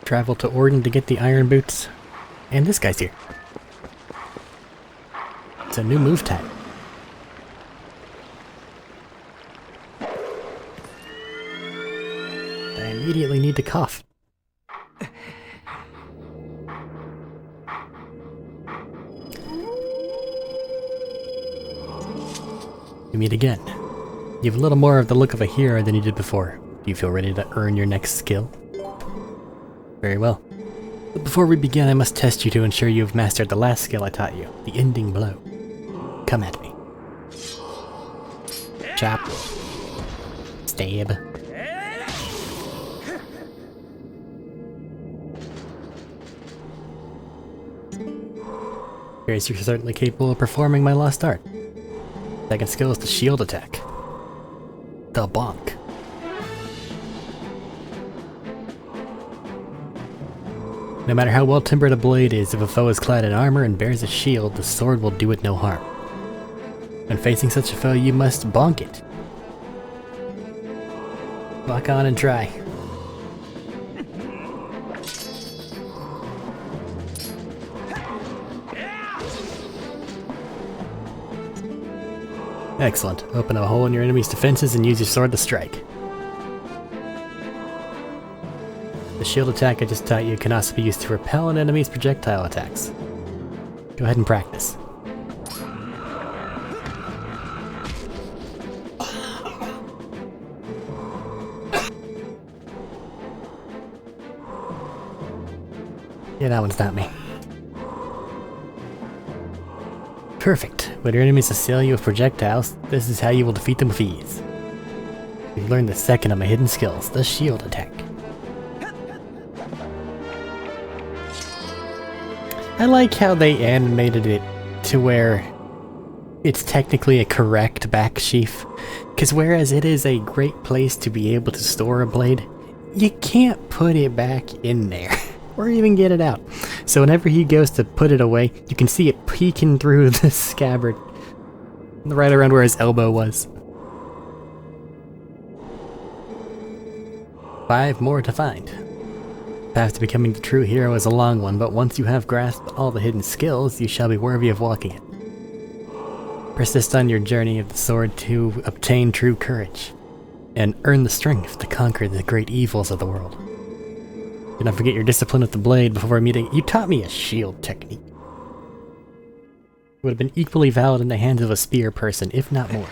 travel to Oregon to get the iron boots. And this guy's here. It's a new move type. I immediately need to cough. We meet again. You have a little more of the look of a hero than you did before. Do you feel ready to earn your next skill? Very well. But before we begin, I must test you to ensure you have mastered the last skill I taught you, the ending blow. Come at me. Chop. Stab. Appears you're certainly capable of performing my lost art. Second skill is the shield attack. The bonk. No matter how well timbered a blade is, if a foe is clad in armor and bears a shield, the sword will do it no harm. When facing such a foe, you must bonk it. Lock on and try. Excellent. Open a hole in your enemy's defenses and use your sword to strike. The shield attack I just taught you can also be used to repel an enemy's projectile attacks. Go ahead and practice. Yeah, that one's not me. Perfect. When your enemies assail you with projectiles, this is how you will defeat them with ease. You've learned the second of my hidden skills, the shield attack. I like how they animated it to where it's technically a correct back sheath, because whereas it is a great place to be able to store a blade, you can't put it back in there. Or even get it out. So whenever he goes to put it away, you can see it peeking through the scabbard. Right around where his elbow was. 5 more to find. The path to becoming the true hero is a long one, but once you have grasped all the hidden skills, you shall be worthy of walking it. Persist on your journey of the sword to obtain true courage, and earn the strength to conquer the great evils of the world. Do not forget your discipline with the blade before meeting. You taught me a shield technique. It would have been equally valid in the hands of a spear person, if not more.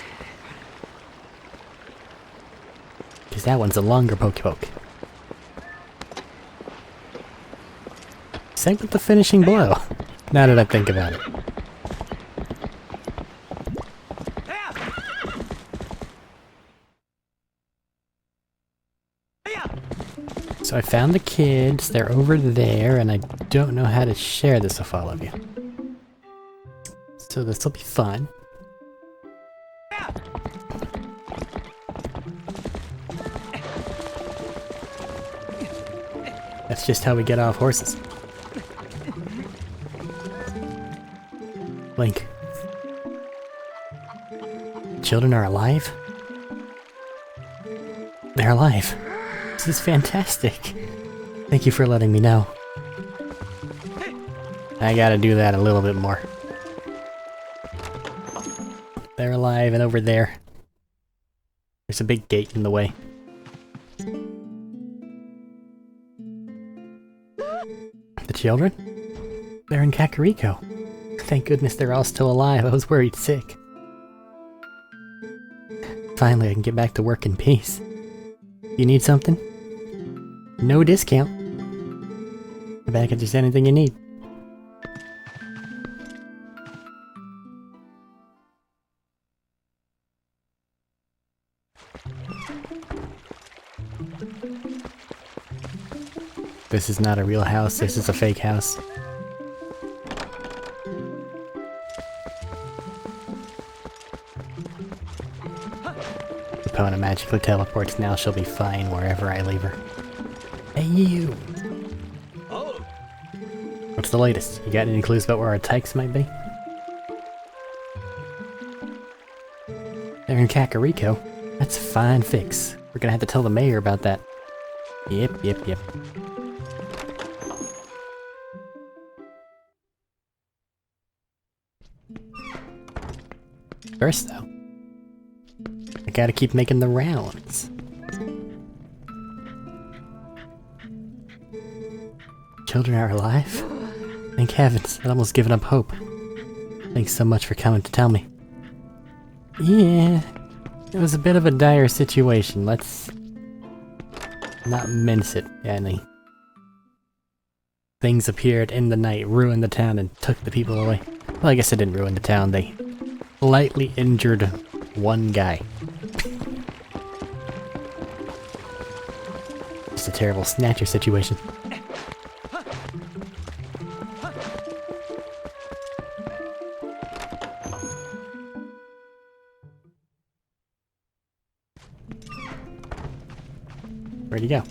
Because that one's a longer poke. Same with the finishing blow, now that I think about it. So I found the kids, they're over there, and I don't know how to share this with all of you. So this will be fun. That's just how we get off horses. Link. Children are alive? They're alive. This is fantastic. Thank you for letting me know. I gotta do that a little bit more. They're alive and over there. There's a big gate in the way. The children? They're in Kakariko. Thank goodness they're all still alive. I was worried sick. Finally, I can get back to work in peace. You need something? No discount. Back at just anything you need. This is not a real house, this is a fake house. Epona magically teleports, now she'll be fine wherever I leave her. Hey you! What's the latest? You got any clues about where our tykes might be? They're in Kakariko. That's a fine fix. We're gonna have to tell the mayor about that. Yep. First, though, I gotta keep making the rounds. Children are alive? Thank heavens, I'd almost given up hope. Thanks so much for coming to tell me. Yeah, it was a bit of a dire situation. Let's not mince it any. Things appeared in the night, ruined the town, and took the people away. Well, I guess it didn't ruin the town. They lightly injured one guy. Just a terrible snatcher situation. Where'd he go?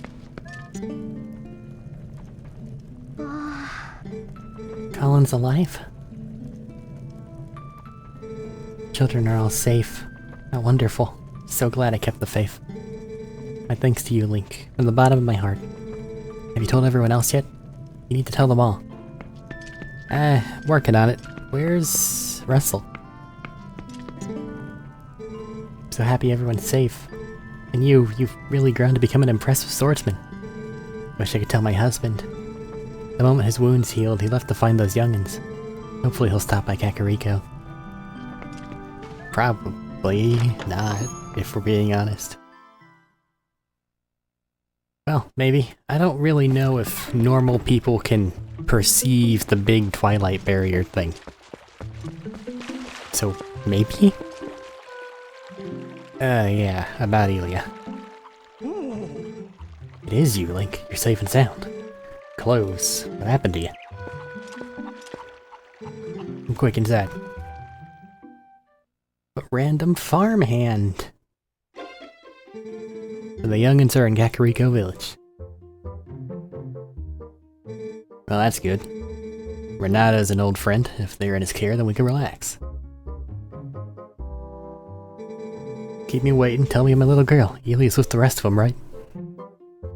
Colin's alive? Children are all safe. How wonderful. So glad I kept the faith. My thanks to you, Link, from the bottom of my heart. Have you told everyone else yet? You need to tell them all. Working on it. Where's Russell? I'm so happy everyone's safe. And you've really grown to become an impressive swordsman. Wish I could tell my husband. The moment his wounds healed, he left to find those young'uns. Hopefully he'll stop by Kakariko. Probably not, if we're being honest. Well, maybe. I don't really know if normal people can perceive the big Twilight barrier thing. So, maybe? Yeah, about Elia. It is you, Link. You're safe and sound. Close. What happened to you? I'm quick inside. But random farmhand. So the young'uns are in Kakariko Village. Well, that's good. Renato's an old friend. If they're in his care, then we can relax. Keep me waiting. Tell me I'm a little girl. Elia's with the rest of them, right?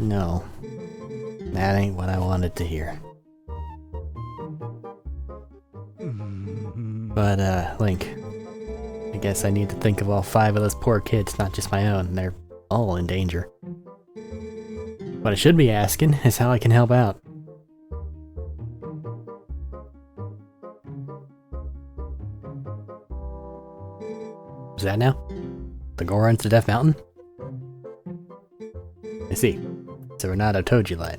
No. That ain't what I wanted to hear. But, Link. I guess I need to think of all 5 of those poor kids, not just my own. They're all in danger. What I should be asking is how I can help out. Is that now? The Gorons to Death Mountain? I see. So Renato told you that.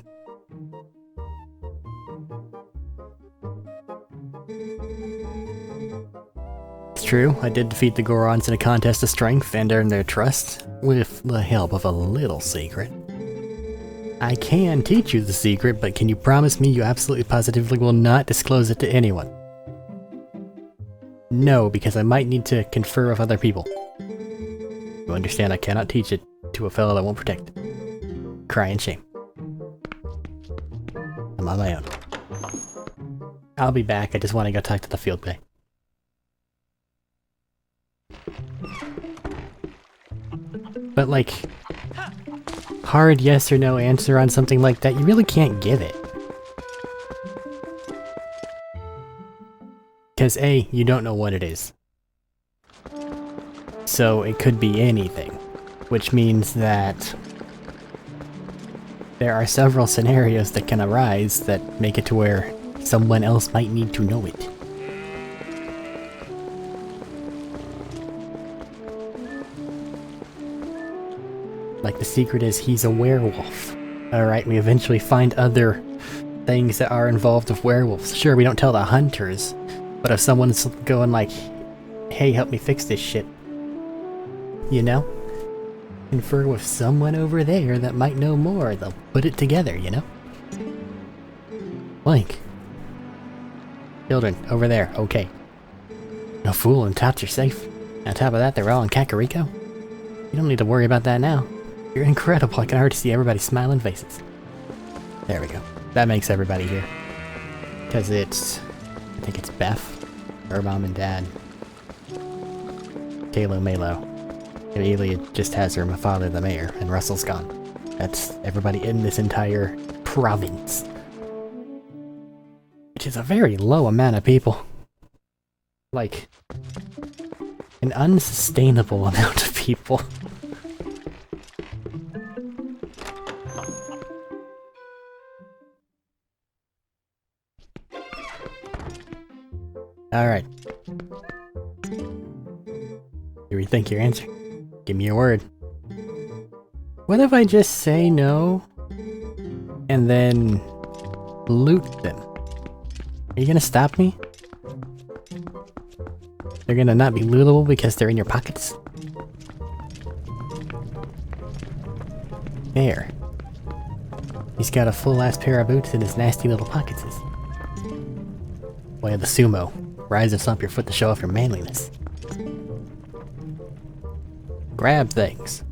It's true, I did defeat the Gorons in a contest of strength and earn their trust, with the help of a little secret. I can teach you the secret, but can you promise me you absolutely positively will not disclose it to anyone? No, because I might need to confer with other people. You understand I cannot teach it to a fellow that won't protect. Crying shame. I'm on my own. I'll be back, I just want to go talk to the field guy. But like, hard yes or no answer on something like that, you really can't give it. Because A, you don't know what it is. So it could be anything, which means that there are several scenarios that can arise that make it to where someone else might need to know it. Like the secret is he's a werewolf. Alright, we eventually find other things that are involved with werewolves. Sure, we don't tell the hunters, but if someone's going like, hey, help me fix this shit, you know? Confer with someone over there that might know more. They'll put it together, you know? Link. Children, over there, okay. No fool, and tots are safe. On top of that, they're all in Kakariko. You don't need to worry about that now. You're incredible, I can already see everybody's smiling faces. There we go. That makes everybody here. Because it's... I think it's Beth, her mom and dad. Kalo Malo. And Elia just has her father, the mayor, and Russell's gone. That's everybody in this entire province. Which is a very low amount of people. Like, An unsustainable amount of people. Alright. You rethink your answer. Give me your word. What if I just say no and then loot them? Are you gonna stop me? They're gonna not be lootable because they're in your pockets? There. He's got a full-ass pair of boots in his nasty little pockets. Way of the sumo. Rise and stomp your foot to show off your manliness. Grab things.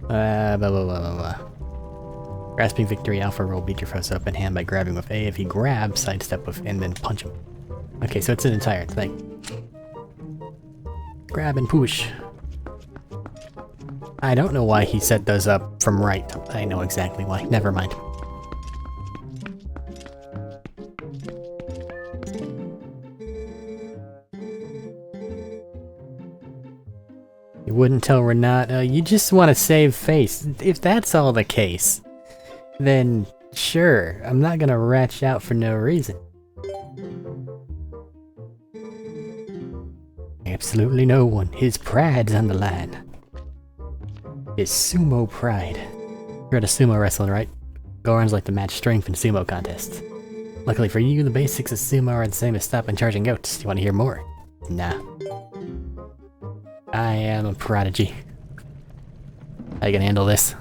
Blah blah blah blah blah. Grasping victory, Alpha roll beat your foe's open hand by grabbing with A. If he grabs, sidestep with and then punch him. Okay, so it's an entire thing. Grab and push. I don't know why he set those up from right. I know exactly why. Never mind. You wouldn't tell Renata, you just want to save face. If that's all the case, then sure, I'm not gonna ratch out for no reason. Absolutely no one. His pride's on the line. His sumo pride. You're at a sumo wrestling, right? Gorons like to match strength in sumo contests. Luckily for you, the basics of sumo are the same as stopping charging goats. You want to hear more? Nah. I am a prodigy. I can handle this.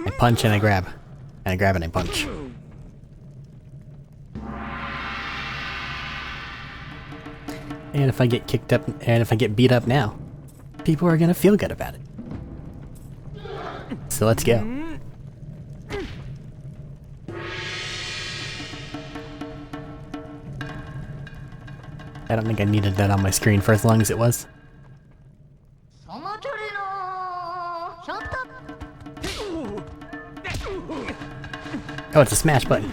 I punch and I grab. And I grab and I punch. And if I get kicked up, and if I get beat up now, people are gonna feel good about it. So let's go. I don't think I needed that on my screen for as long as it was. Oh, it's a smash button.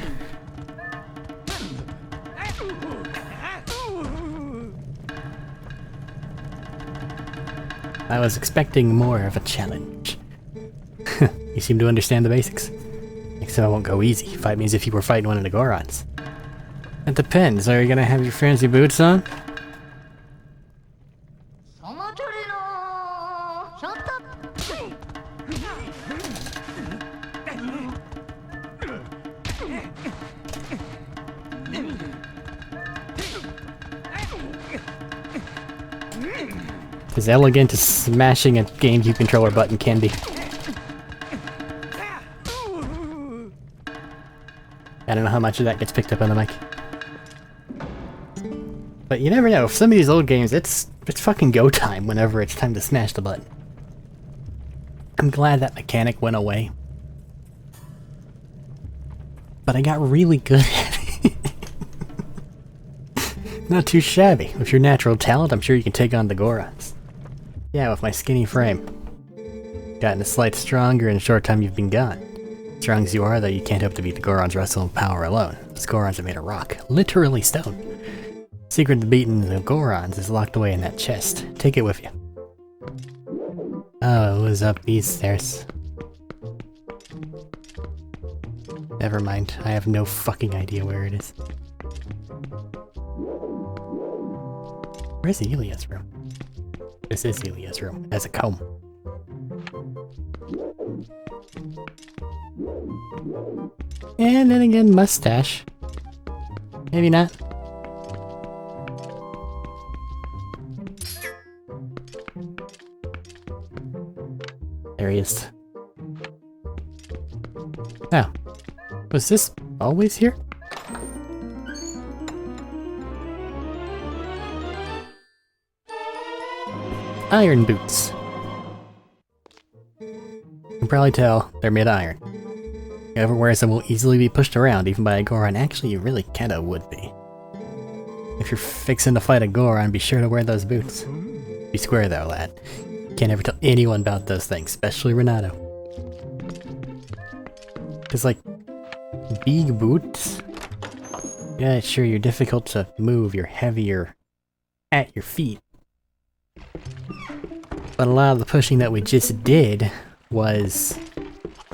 I was expecting more of a challenge. You seem to understand the basics. Except I won't go easy. Fight me as if you were fighting one of the Gorons. It depends. Are you gonna have your fancy boots on? As elegant as smashing a GameCube controller button can be. I don't know how much of that gets picked up on the mic. But you never know, some of these old games, it's fucking go time whenever it's time to smash the button. I'm glad that mechanic went away. But I got really good at it. Not too shabby. With your natural talent, I'm sure you can take on the Gorons. Yeah, with my skinny frame. Gotten a slight stronger in the short time you've been gone. Strong as you are, though, you can't hope to beat the Gorons' wrestling power alone. Those Gorons are made of rock. Literally stone. Secret to beating the Gorons is locked away in that chest. Take it with you. Oh, it was up these stairs. Never mind. I have no fucking idea where it is. Where's Elia's room? This is Elia's room. It has a comb. And then again, mustache. Maybe not. There he is. Oh. Was this always here? Iron boots. You can probably tell they're made of iron. Whoever wears them will easily be pushed around, even by a Goron. Actually, you really kinda would be. If you're fixing to fight a Goron, be sure to wear those boots. Be square though, lad. Can't ever tell anyone about those things, especially Renato. Cause like, big boots? Yeah, sure, you're difficult to move, you're heavier at your feet. But a lot of the pushing that we just did was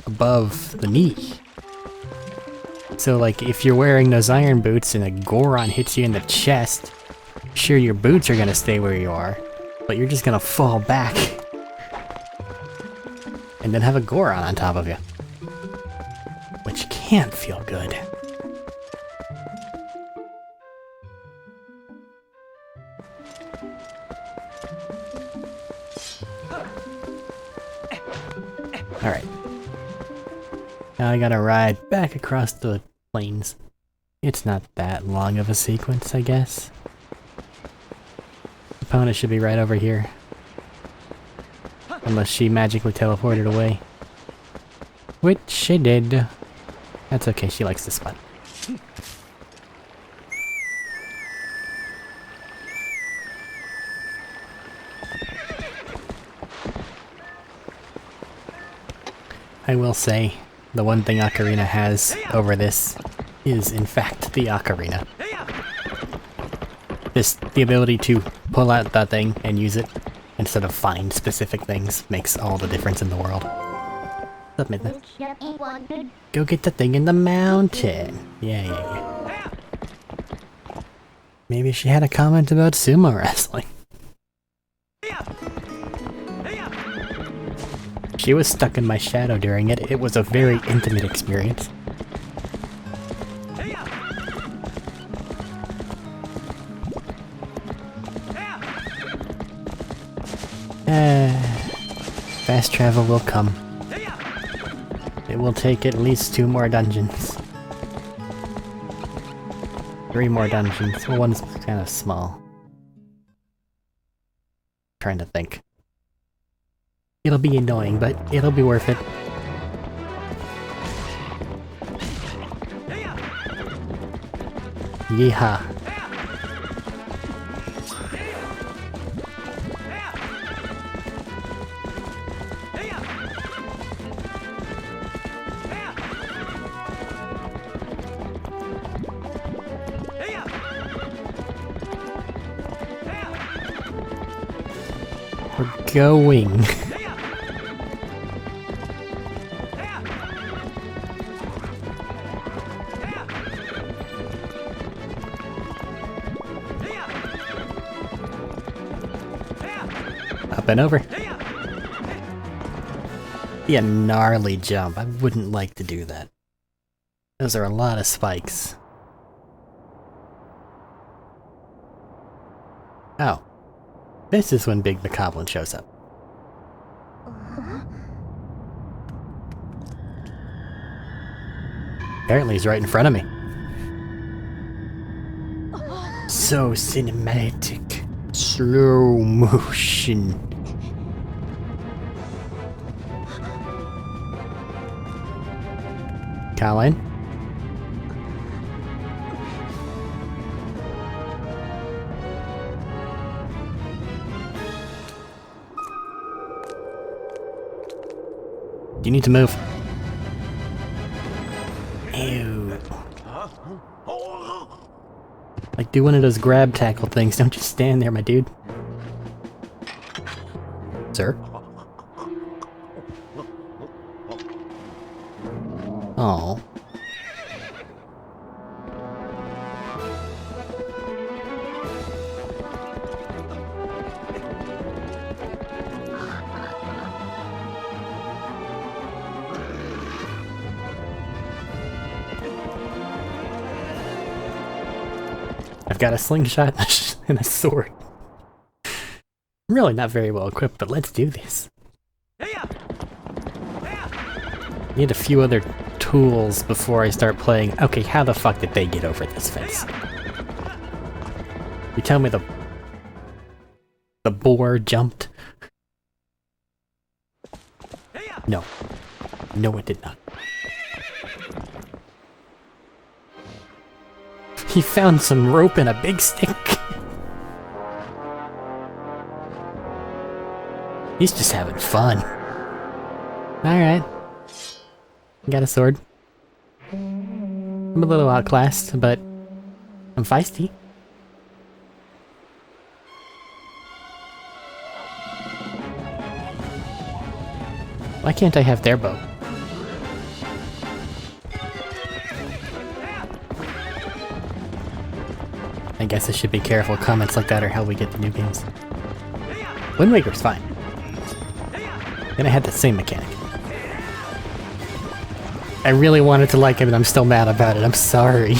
above the knee. So like, if you're wearing those iron boots and a Goron hits you in the chest, sure, your boots are gonna stay where you are, but you're just gonna fall back. And then have a Goron on top of you. Which can't feel good. Alright. Now I gotta ride back across the plains. It's not that long of a sequence, I guess. Opponent should be right over here. Unless she magically teleported away. Which she did. That's okay, she likes this spot. I will say, the one thing Ocarina has over this is, in fact, the Ocarina. Just the ability to pull out that thing and use it, instead of find specific things, makes all the difference in the world. What's up, Midna? Go get the thing in the mountain! Yeah. Maybe she had a comment about sumo wrestling. She was stuck in my shadow during it. It was a very intimate experience. Fast travel will come. It will take at least 2 more dungeons. 3 more dungeons. Well, one's kind of small. Trying to think. It'll be annoying, but it'll be worth it. Yeehaw. We're going. Up and over. Be a gnarly jump. I wouldn't like to do that. Those are a lot of spikes. Oh. This is when Big Bokoblin shows up. Apparently he's right in front of me. So cinematic. Slow motion. Colin? You need to move. Ew. Like, do one of those grab tackle things. Don't just stand there, my dude. Sir? Oh. I've got a slingshot and a sword. I'm really not very well equipped, but let's do this. Need a few other tools before I start playing. Okay, how the fuck did they get over this fence? You tell me the boar jumped? No. No, it did not. He found some rope and a big stick. He's just having fun. Alright. Got a sword. I'm a little outclassed, but I'm feisty. Why can't I have their boat? I guess I should be careful. Comments like that are how we get the new games. Wind Waker's fine. Then I had the same mechanic. I really wanted to like it, but I'm still mad about it. I'm sorry.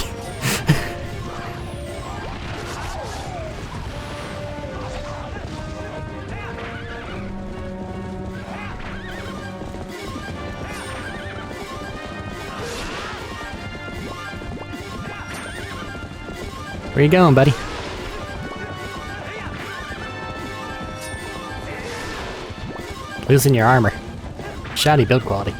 Where you going, buddy? Losing your armor. Shoddy build quality.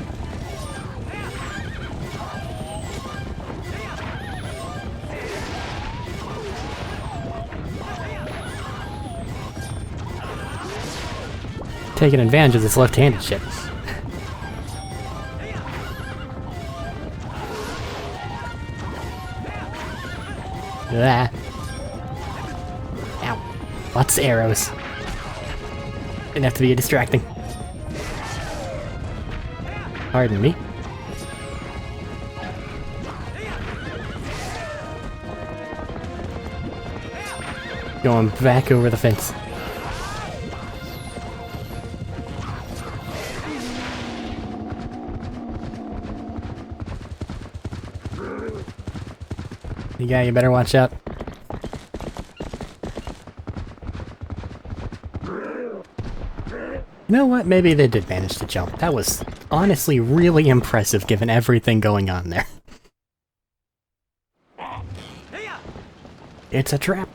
Taking advantage of this left-handed shit. Ah. Ow. Lots of arrows. Didn't have to be distracting. Pardon me. Going back over the fence. You better watch out. You know what? Maybe they did manage to jump. That was honestly really impressive given everything going on there. It's a trap.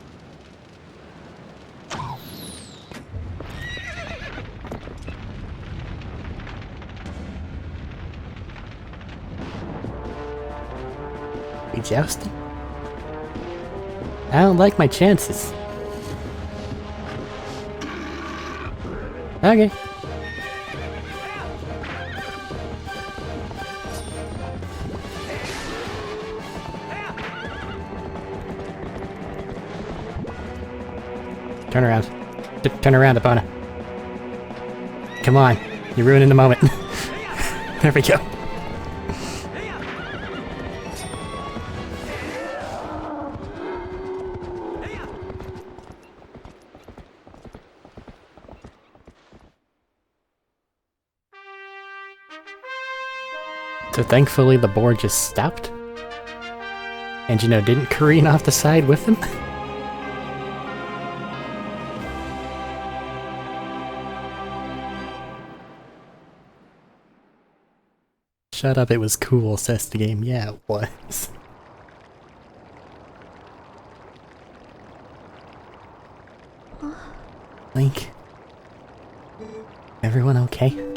We jousting? I don't like my chances. Okay. Turn around. Turn around, Epona. Come on. You're ruining the moment. There we go. So thankfully the board just stopped. And you know, didn't careen off the side with them. Shut up, it was cool, says the game. Yeah, it was. Link? Everyone okay?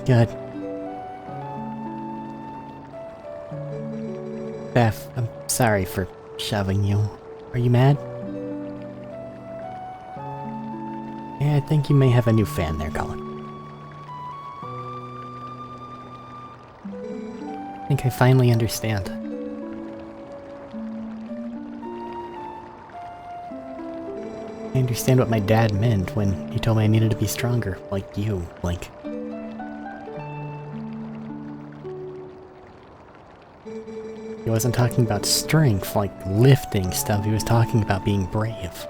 Good. Beth, I'm sorry for shoving you. Are you mad? Yeah, I think you may have a new fan there, Colin. I think I finally understand. I understand what my dad meant when he told me I needed to be stronger, like you, Link. He wasn't talking about strength, like lifting stuff, he was talking about being brave.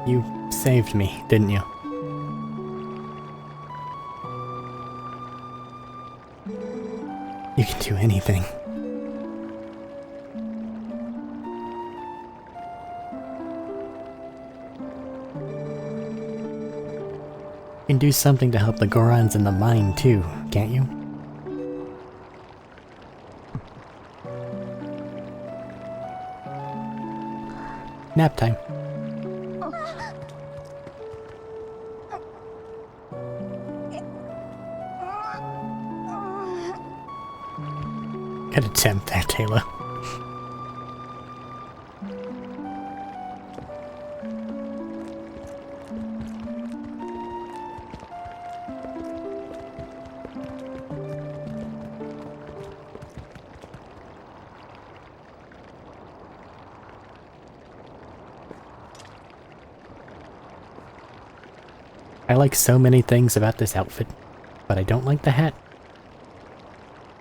You saved me, didn't you? You can do anything. You can do something to help the Gorons in the mine too, can't you? Nap time. Good attempt there, Taylor. I like so many things about this outfit, but I don't like the hat.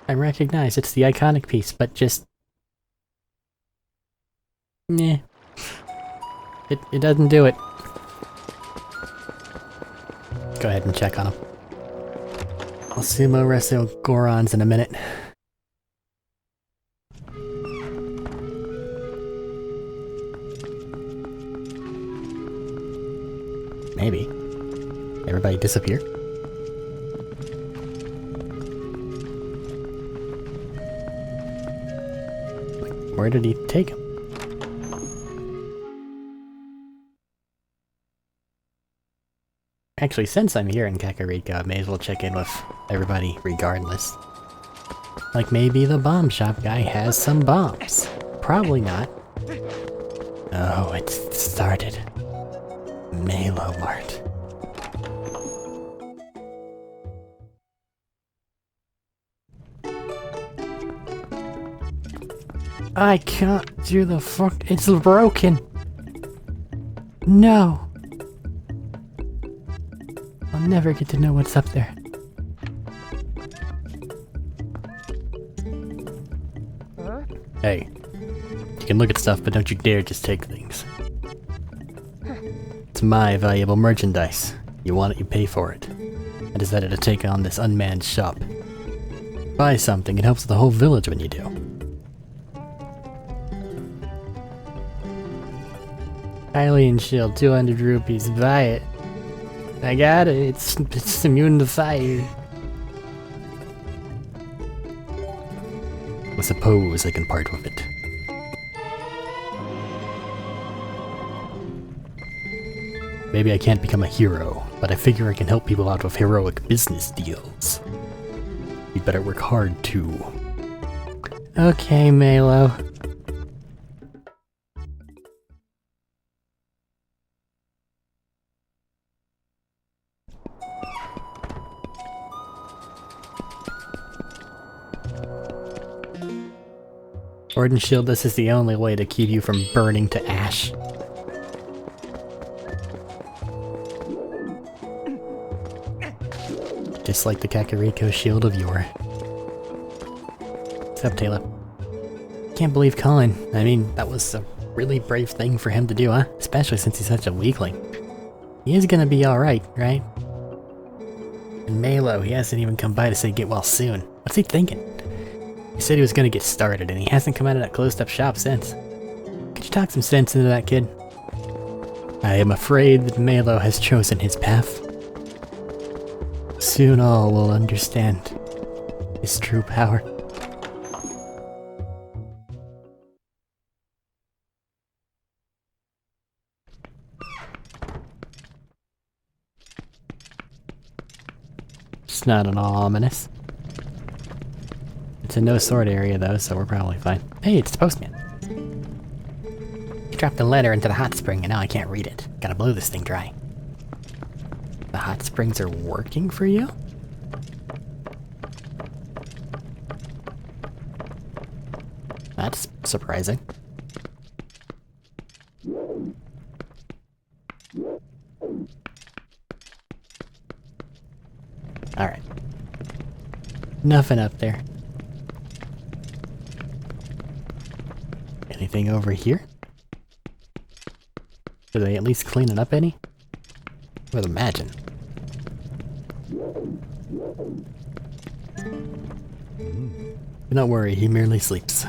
I recognize it's the iconic piece, but just... Meh. It doesn't do it. Go ahead and check on him. I'll sumo wrestle Gorons in a minute. Maybe. Everybody disappear? Where did he take him? Actually, since I'm here in Kakariko, I may as well check in with everybody regardless. Like maybe the bomb shop guy has some bombs. Probably not. Oh, it's started. Malo Mart. I can't do the fuck. It's broken. No. I'll never get to know what's up there. Hey. You can look at stuff, but don't you dare just take things. It's my valuable merchandise. You want it, you pay for it. I decided to take on this unmanned shop. Buy something, it helps the whole village when you do. Hylian shield, 200 rupees, buy it. I got it, it's immune to fire. I suppose I can part with it. Maybe I can't become a hero, but I figure I can help people out with heroic business deals. You better work hard too. Okay, Malo. Sword and shield, this is the only way to keep you from burning to ash. Just like the Kakariko shield of yore. What's up, Taylor? Can't believe Colin. I mean, that was a really brave thing for him to do, huh? Especially since he's such a weakling. He is gonna be alright, right? And Malo, he hasn't even come by to say get well soon. What's he thinking? He said he was gonna get started, and he hasn't come out of that closed-up shop since. Could you talk some sense into that kid? I am afraid that Malo has chosen his path. Soon all will understand his true power. It's not at all ominous. It's a no-sword area though, so we're probably fine. Hey, it's the postman. He dropped a letter into the hot spring and now I can't read it. Gotta blow this thing dry. The hot springs are working for you? That's surprising. Alright. Nothing up there. Anything over here? Are they at least cleaning up any? I would imagine. But don't worry, he merely sleeps.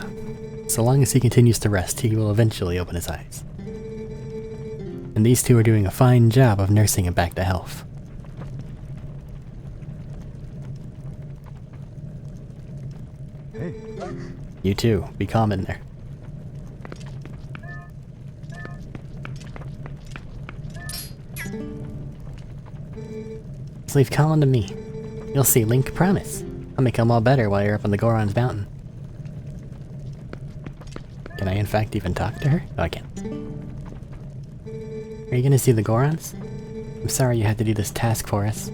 So long as he continues to rest, he will eventually open his eyes. And these two are doing a fine job of nursing him back to health. Hey. You too, be calm in there. Just leave Colin to me. You'll see, Link, promise. I'll make him all better while you're up on the Goron's mountain. I in fact even talk to her? Oh, I can't. Are you gonna see the Gorons? I'm sorry you had to do this task for us.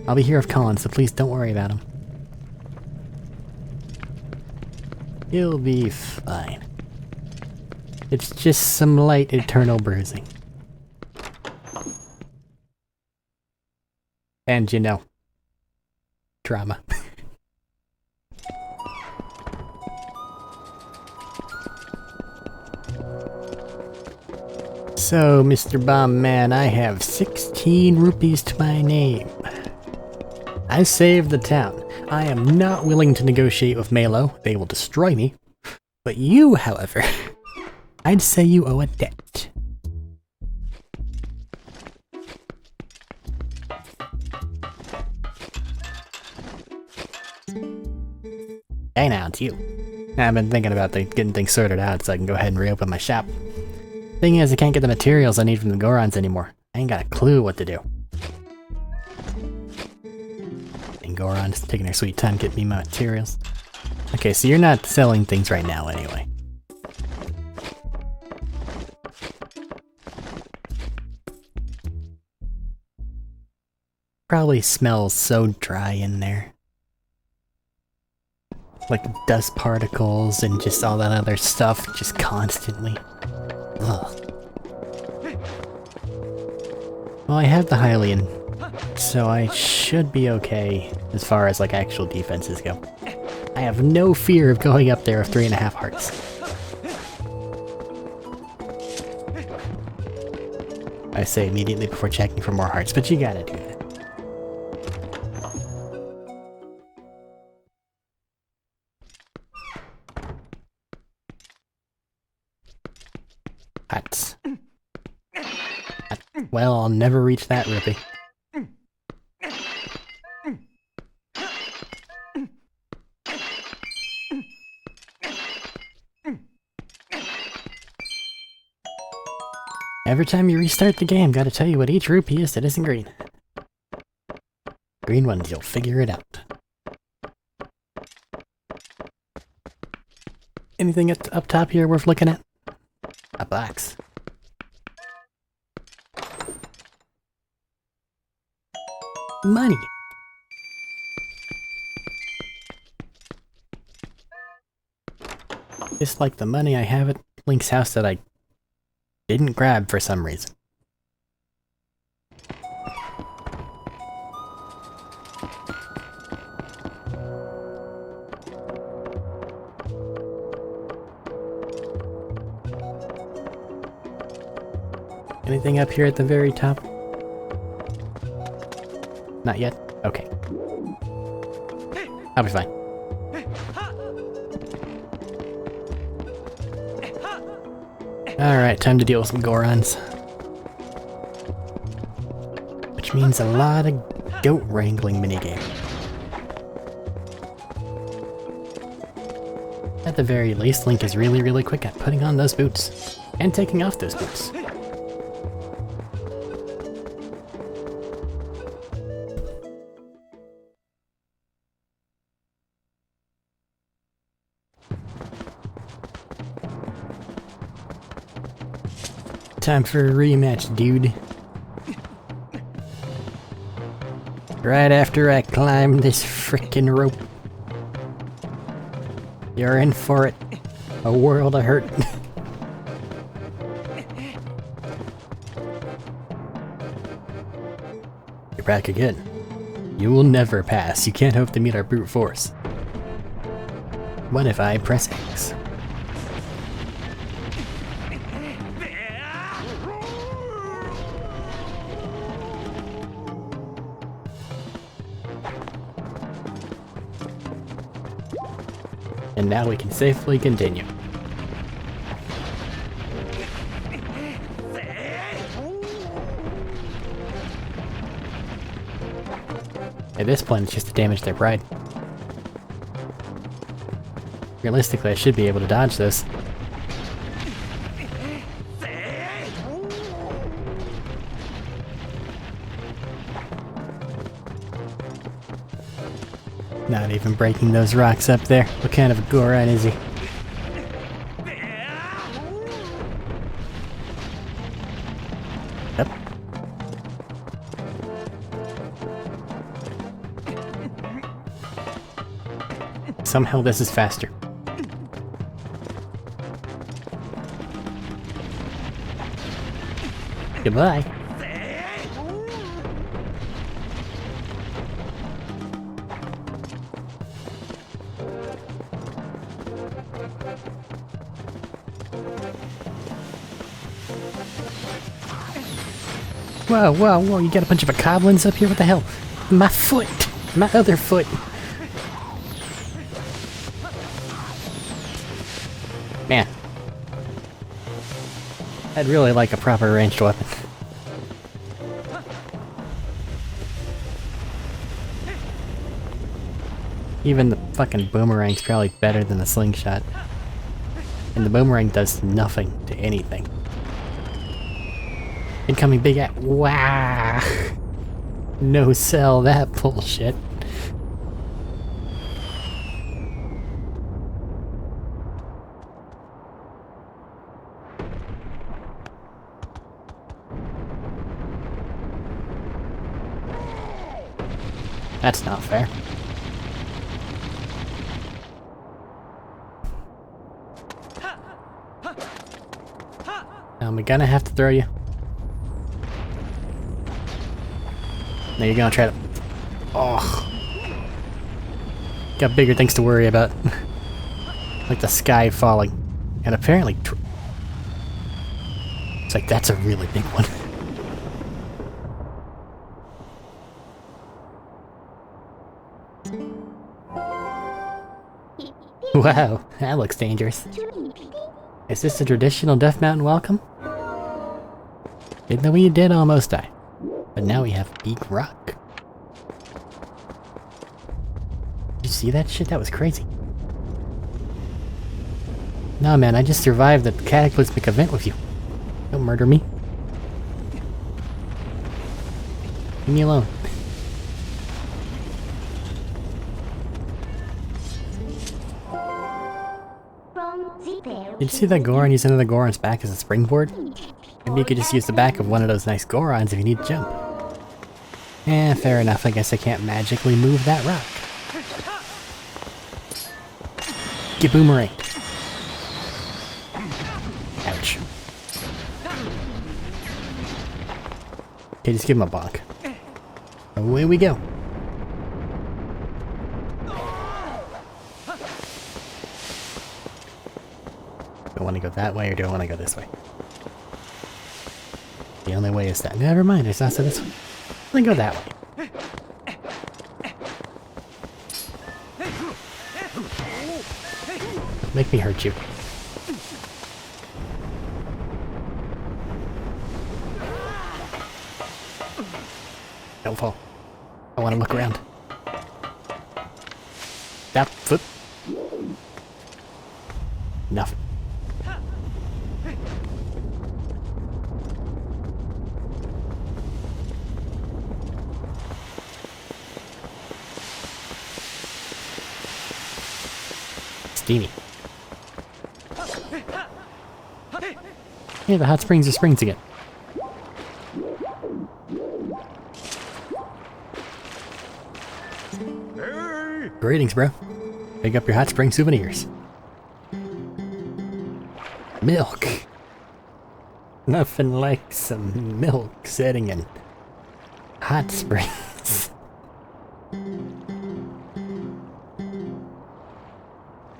I'll be here if calling, so please don't worry about him. He'll be fine. It's just some light eternal bruising. And you know, drama. So, Mr. Bomb Man, I have 16 rupees to my name. I saved the town. I am not willing to negotiate with Malo. They will destroy me. But you, however, I'd say you owe a debt. Hey now, it's you. I've been thinking about getting things sorted out so I can go ahead and reopen my shop. Thing is, I can't get the materials I need from the Gorons anymore. I ain't got a clue what to do. And Gorons taking their sweet time getting me my materials. Okay, so you're not selling things right now anyway. Probably smells so dry in there. Like dust particles and just all that other stuff just constantly. Ugh. Well, I have the Hylian, so I should be okay as far as like actual defenses go. I have no fear of going up there with 3.5 hearts. I say immediately before checking for more hearts, but you gotta do that. Hearts. Well, I'll never reach that rupee. Every time you restart the game, gotta tell you what each rupee is that isn't green. Green ones, you'll figure it out. Anything up top here worth looking at? A box. Money! Just like the money I have at Link's house that I didn't grab for some reason. Anything up here at the very top? Not yet? Okay. I'll be fine. Alright, time to deal with some Gorons. Which means a lot of goat wrangling minigame. At the very least, Link is really, really quick at putting on those boots. And taking off those boots. Time for a rematch, dude. Right after I climb this frickin' rope. You're in for it. A world of hurt. You're back again. You will never pass. You can't hope to meet our brute force. What if I press X? And now we can safely continue. At this point, it's just to damage their pride. Realistically, I should be able to dodge this. Not even breaking those rocks up there. What kind of a Goron is he? Somehow this is faster. Goodbye. Whoa, whoa, whoa, you got a bunch of goblins up here? What the hell? My foot! My other foot! Man. I'd really like a proper ranged weapon. Even the fucking boomerang's probably better than the slingshot. And the boomerang does nothing to anything. Incoming big at wow. No sell that bullshit. That's not fair. We're gonna have to throw you. Now you're gonna try to... Oh. Got bigger things to worry about. Like the sky falling. And apparently... It's like, that's a really big one. Wow, that looks dangerous. Is this a traditional Death Mountain welcome? Didn't know we did almost die. But now we have Big Rock. Did you see that shit? That was crazy. Nah, man, I just survived the cataclysmic event with you. Don't murder me. Leave me alone. Did you see that Goron use another Goron's back as a springboard? Maybe you could just use the back of one of those nice Gorons if you need to jump. Eh, fair enough. I guess I can't magically move that rock. Get boomerang. Ouch. Okay, just give him a bonk. Away we go. Do I want to go that way or do I want to go this way? The only way is that. Never mind, it's also this way. Let me go that way. Make me hurt you. Don't fall. I want to look around. That foot. Enough. Steamy. Yeah, the hot springs are springs again. Hey! Greetings, bro. Pick up your hot spring souvenirs. Milk. Nothing like some milk sitting in hot springs.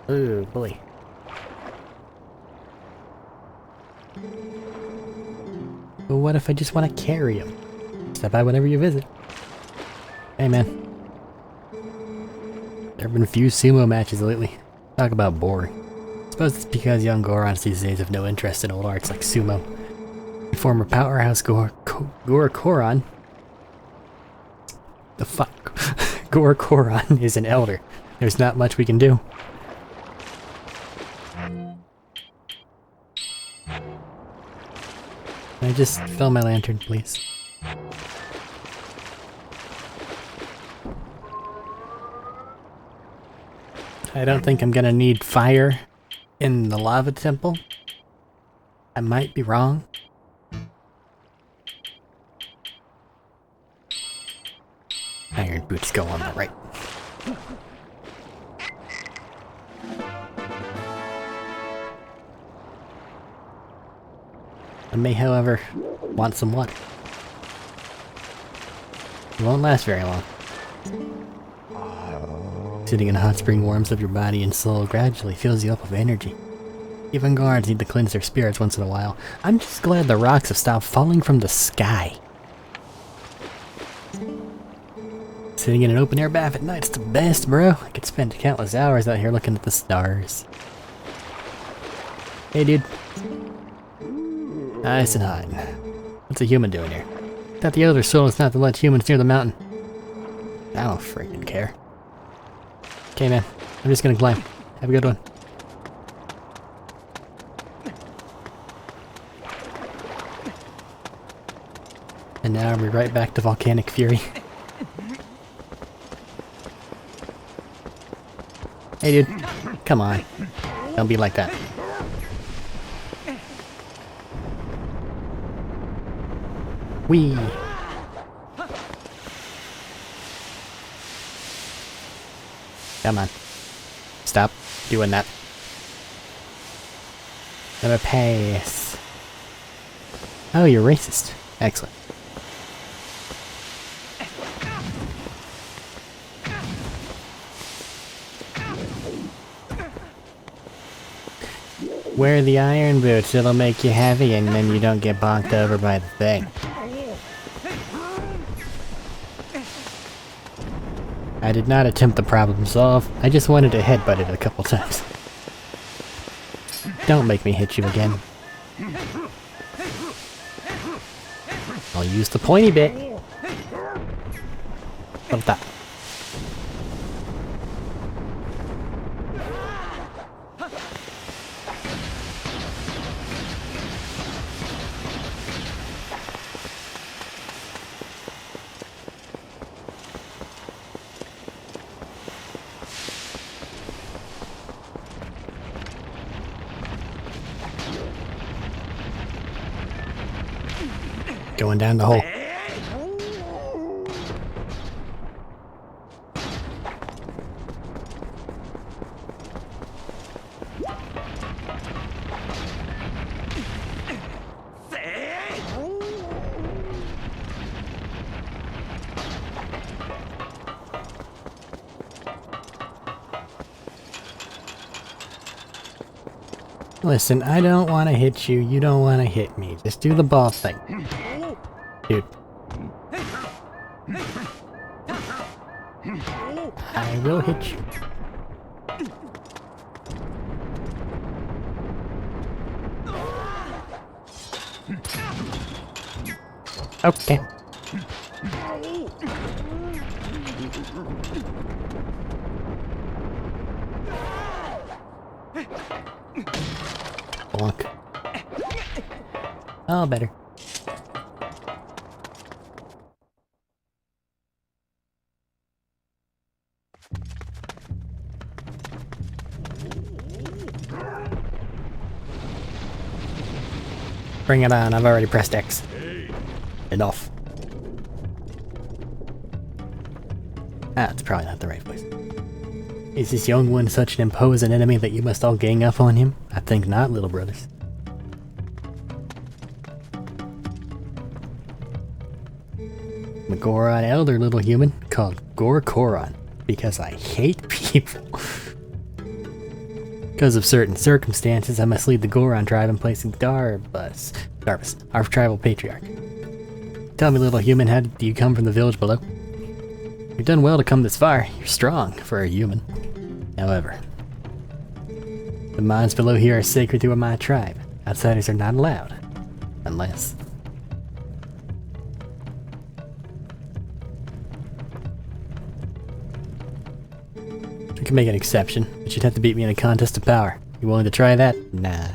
Oh boy. But what if I just want to carry him? Stop by whenever you visit. Hey man. There have been a few sumo matches lately. Talk about boring. I suppose it's because young Gorons these days have no interest in old arts like sumo. The former powerhouse Goron. The fuck? Goron is an elder. There's not much we can do. Can I just fill my lantern, please? I don't think I'm gonna need fire in the lava temple. I might be wrong. Iron boots go on the right. I may, however, want some water. It won't last very long. Sitting in a hot spring warms up your body and soul, gradually fills you up with energy. Even guards need to cleanse their spirits once in a while. I'm just glad the rocks have stopped falling from the sky. Sitting in an open air bath at night's the best, bro. I could spend countless hours out here looking at the stars. Hey, dude. Nice and hot. What's a human doing here? Thought the Elder Soul is not to let humans near the mountain. I don't freaking care. Okay, man. I'm just gonna climb. Have a good one. And now we're right back to volcanic fury. Hey, dude. Come on. Don't be like that. Whee! Come on. Stop doing that. Have a pass. Oh, you're racist. Excellent. Wear the iron boots, it'll make you heavy and then you don't get bonked over by the thing. I did not attempt the problem solve, I just wanted to headbutt it a couple times. Don't make me hit you again. I'll use the pointy bit. What that? Going down the hole. Listen, I don't want to hit you, you don't want to hit me. Just do the ball thing. Dude. I will hit you. Okay. Bonk. Oh, better. Bring it on, I've already pressed X. Enough. That's probably not the right place. Is this young one such an imposing enemy that you must all gang up on him? I think not, little brothers. The Goron Elder, little human, called Gorkoron, because I hate people. Because of certain circumstances, I must lead the Goron tribe in place of Darvis, our tribal patriarch. Tell me, little human, how do you come from the village below? You've done well to come this far. You're strong for a human. However, the mines below here are sacred to my tribe. Outsiders are not allowed. Unless... I can make an exception, but you'd have to beat me in a contest of power. You willing to try that? Nah.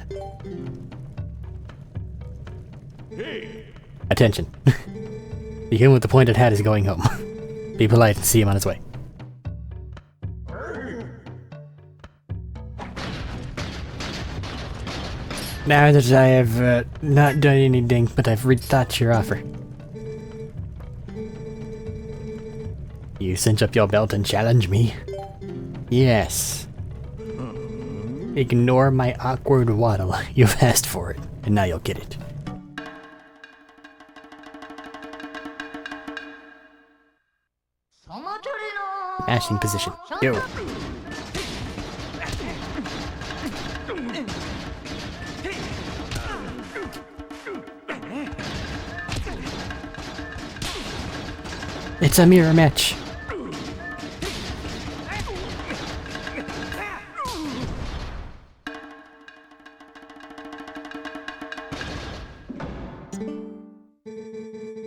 Attention. The human with the pointed hat is going home. Be polite and see him on his way. Now that I have not done anything, but I've rethought your offer. You cinch up your belt and challenge me? Yes. Ignore my awkward waddle. You've asked for it, and now you'll get it. Mashing position. Go. It's a mirror match.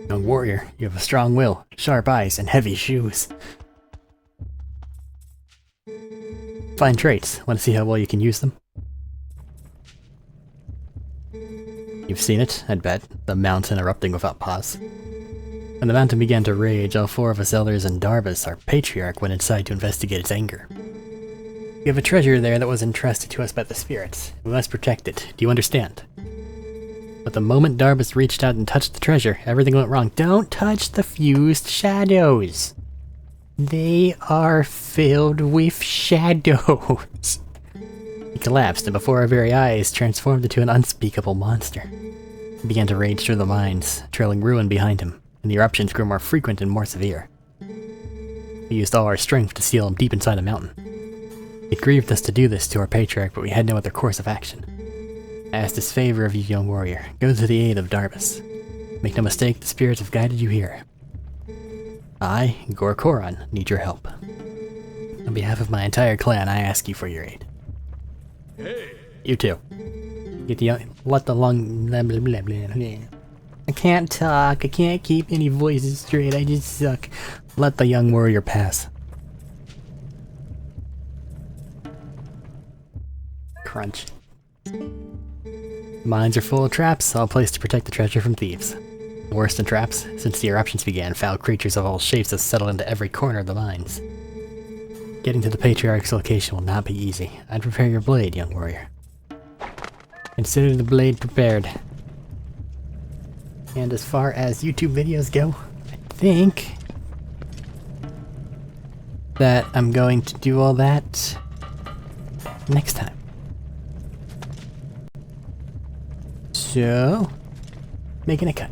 Young warrior, you have a strong will, sharp eyes, and heavy shoes. Fine traits. Want to see how well you can use them? You've seen it, I'd bet. The mountain erupting without pause. When the mountain began to rage, all 4 of us elders and Darbus, our patriarch, went inside to investigate its anger. We have a treasure there that was entrusted to us by the spirits. We must protect it. Do you understand? But the moment Darbus reached out and touched the treasure, everything went wrong. Don't touch the fused shadows! They are filled with shadows! He collapsed, and before our very eyes, transformed into an unspeakable monster. He began to rage through the mines, trailing ruin behind him, and the eruptions grew more frequent and more severe. We used all our strength to seal him deep inside the mountain. It grieved us to do this to our patriarch, but we had no other course of action. I ask this favor of you, young warrior. Go to the aid of Darbus. Make no mistake, the spirits have guided you here. I, Gorkoron, need your help. On behalf of my entire clan, I ask you for your aid. Hey. You too. Get the let the lung. Blah, blah, blah, blah, blah. I can't talk. I can't keep any voices straight. I just suck. Let the young warrior pass. Crunch. Mines are full of traps, all placed to protect the treasure from thieves. Worse than traps, since the eruptions began, foul creatures of all shapes have settled into every corner of the mines. Getting to the Patriarch's location will not be easy. I'd prepare your blade, young warrior. Consider the blade prepared. And as far as YouTube videos go, I think that I'm going to do all that next time. So, making a cut.